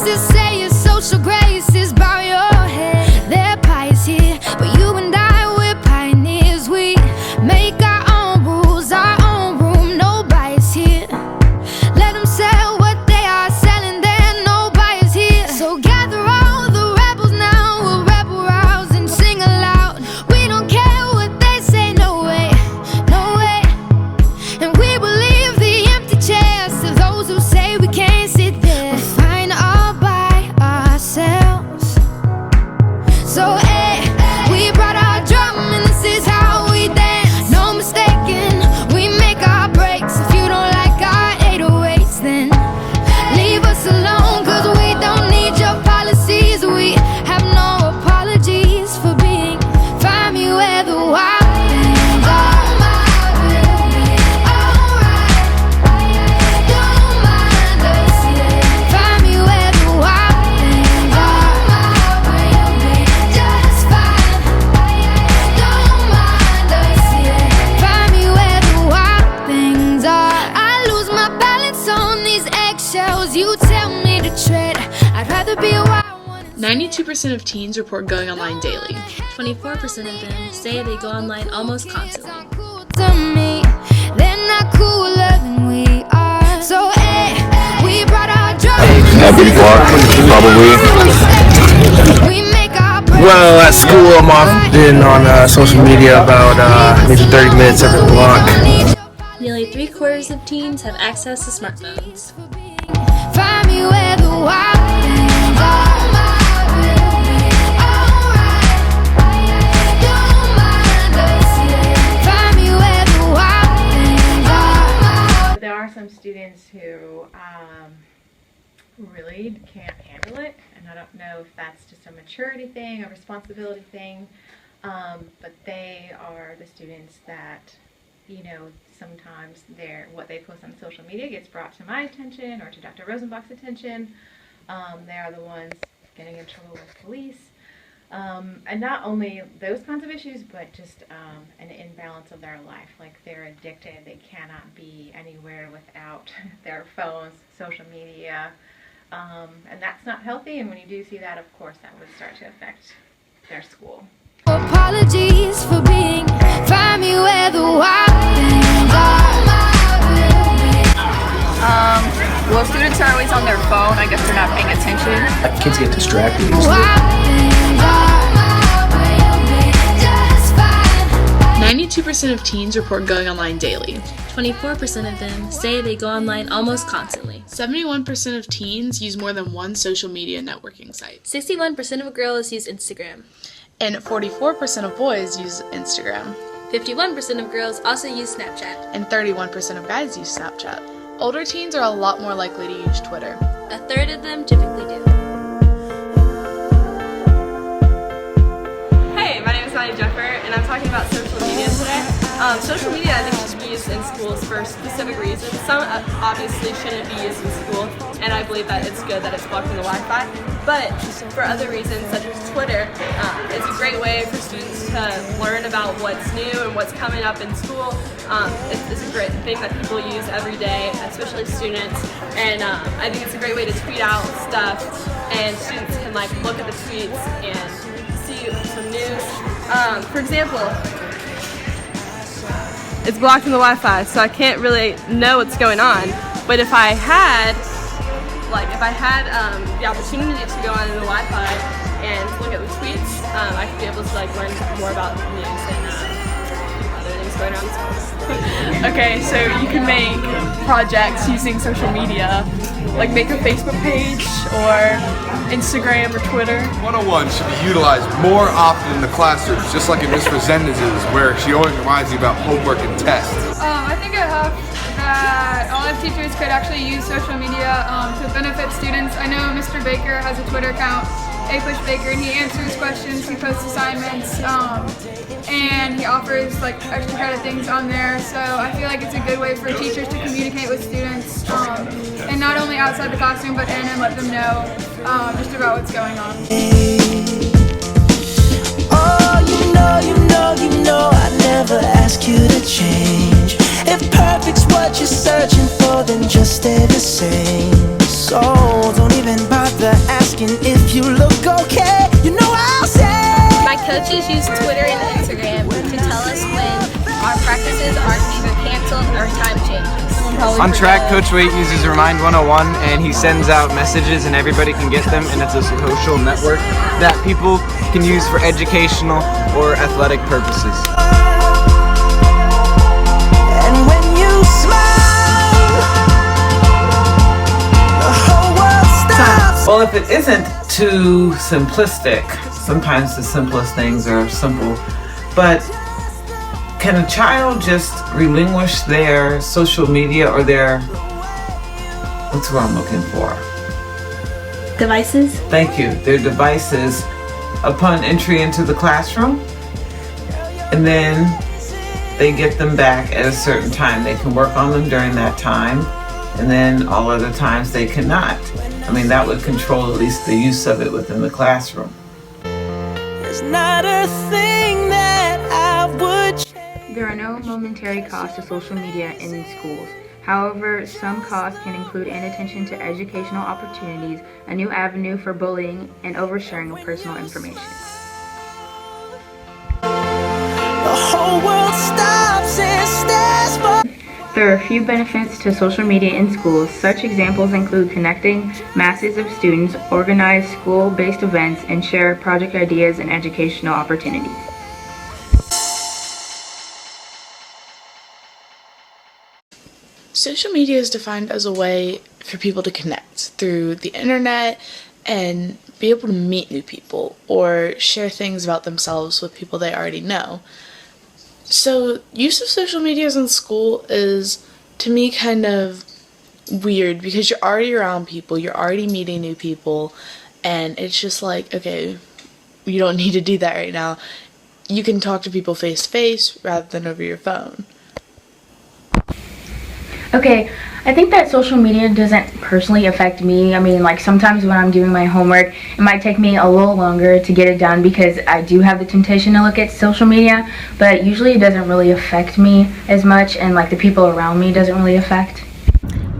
voices say your social grace is bow your head. Their pie is here, but you and I, we're pioneers. We make our own rules, our own room, no bias here. Let them sell what they are selling, there no bias here. So gather all the rebels now, we'll rebel rouse and sing aloud. We don't care what they say, no way, no way. And we will leave the empty chairs to those who say we can't sit there. We're fine all by ourselves. So hey, we brought our drum and this is how we dance. No mistaking, we make our breaks. If you don't like our 808s, then leave us alone, cause we don't need your policies. We have no apologies for being. Find me where the wild things are. Don't mind us, yeah. Find me where the wild things are. Just fine. Don't mind us, yeah. Find me where the wild things are. I lose my balance on these eggshells. You tell me to tread. I'd rather be a wild one. 92% of teens report going online daily. 24% of them say they go online almost constantly. Cool to me. They're not cooler than we are. So hey, we brought our drum. Happy Park, probably. We make our Well, at school, I'm often on social media about maybe 30 minutes every block. Nearly 3/4 of teens have access to smartphones. Find me where the wild things are. Don't mind us, yeah. Find me where the wild things are. There are some students who really can't handle it, and I don't know if that's just a maturity thing, a responsibility thing, but they are the students that, you know, sometimes what they post on social media gets brought to my attention or to Dr. Rosenbach's attention. They are the ones getting in trouble with police. And not only those kinds of issues, but just an imbalance of their life. Like they're addicted, they cannot be anywhere without their phones, social media, and that's not healthy. And when you do see that, of course, that would start to affect their school. Apologies for being. Find me where the wild things are. Well, students are always on their phone. I guess they're not paying attention. Kids get distracted easily. Wild things are. Just fine. 92% of teens report going online daily. 24% of them say they go online almost constantly. 71% of teens use more than one social media networking site. 61% of girls use Instagram. And 44% of boys use Instagram. 51% of girls also use Snapchat. And 31% of guys use Snapchat. Older teens are a lot more likely to use Twitter. A third of them typically do. Hey, my name is Maddie Jeffer, and I'm talking about social media today. Social media, I think, should be used in schools for specific reasons. Some obviously shouldn't be used in school, and I believe that it's good that it's blocking the Wi-Fi. But for other reasons, such as Twitter, it's a great way for students to learn about what's new and what's coming up in school. It's a great thing that people use every day, especially students. And I think it's a great way to tweet out stuff, and students can like look at the tweets and see some news. For example, it's blocking the Wi-Fi, so I can't really know what's going on. But if I had the opportunity to go on the Wi-Fi and look at the tweets, I could be able to like learn more about the news and other things going on in school. Okay, so you can make projects using social media, like make a Facebook page or Instagram or Twitter. 101 should be utilized more often in the classrooms, just like in Ms. Resendez's, where she always reminds you about homework and tests. I think I hope that all of teachers could actually use social media to benefit students. I know Mr. Baker has a Twitter account, @pushbaker, and he answers questions, he posts assignments, and he offers like extra credit things on there. So I feel like it's a good way for teachers to communicate with students, and not only outside the classroom but in, and let them know just about what's going on. Oh, you know, I never ask you to change. If perfect's what you're searching for, then just stay the same. So don't even bother asking if you look okay. You know I'll say. My coaches use Twitter and Instagram to tell us when our practices are either canceled or time changes. On track, Coach Waite uses Remind 101, and he sends out messages and everybody can get them, and it's a social network that people can use for educational or athletic purposes. And when you smile, the whole world stops. Well, if it isn't too simplistic, sometimes the simplest things are simple, but can a child just relinquish their social media or their, what's what I'm looking for? Devices? Thank you. Their devices upon entry into the classroom, and then they get them back at a certain time. They can work on them during that time, and then all other times they cannot. I mean, that would control at least the use of it within the classroom. There's not a thing that I would. There are no momentary costs to social media in schools. However, some costs can include inattention to educational opportunities, a new avenue for bullying, and oversharing of personal information. The whole world stops and stares for. There are a few benefits to social media in schools. Such examples include connecting masses of students, organize school-based events, and share project ideas and educational opportunities. Social media is defined as a way for people to connect through the internet and be able to meet new people or share things about themselves with people they already know. So use of social medias in school is, to me, kind of weird because you're already around people, you're already meeting new people, and it's just like, okay, you don't need to do that right now. You can talk to people face to face rather than over your phone. Okay, I think that social media doesn't personally affect me. I mean, like sometimes when I'm doing my homework, it might take me a little longer to get it done because I do have the temptation to look at social media, but usually it doesn't really affect me as much, and like the people around me doesn't really affect.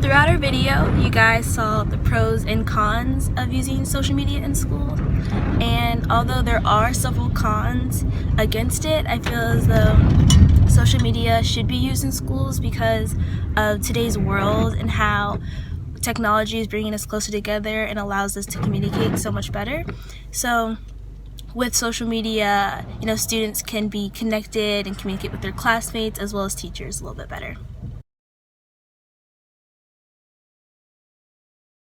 Throughout our video, you guys saw the pros and cons of using social media in school, and although there are several cons against it, I feel as though social media should be used in schools because of today's world and how technology is bringing us closer together and allows us to communicate so much better. So with social media, students can be connected and communicate with their classmates as well as teachers a little bit better.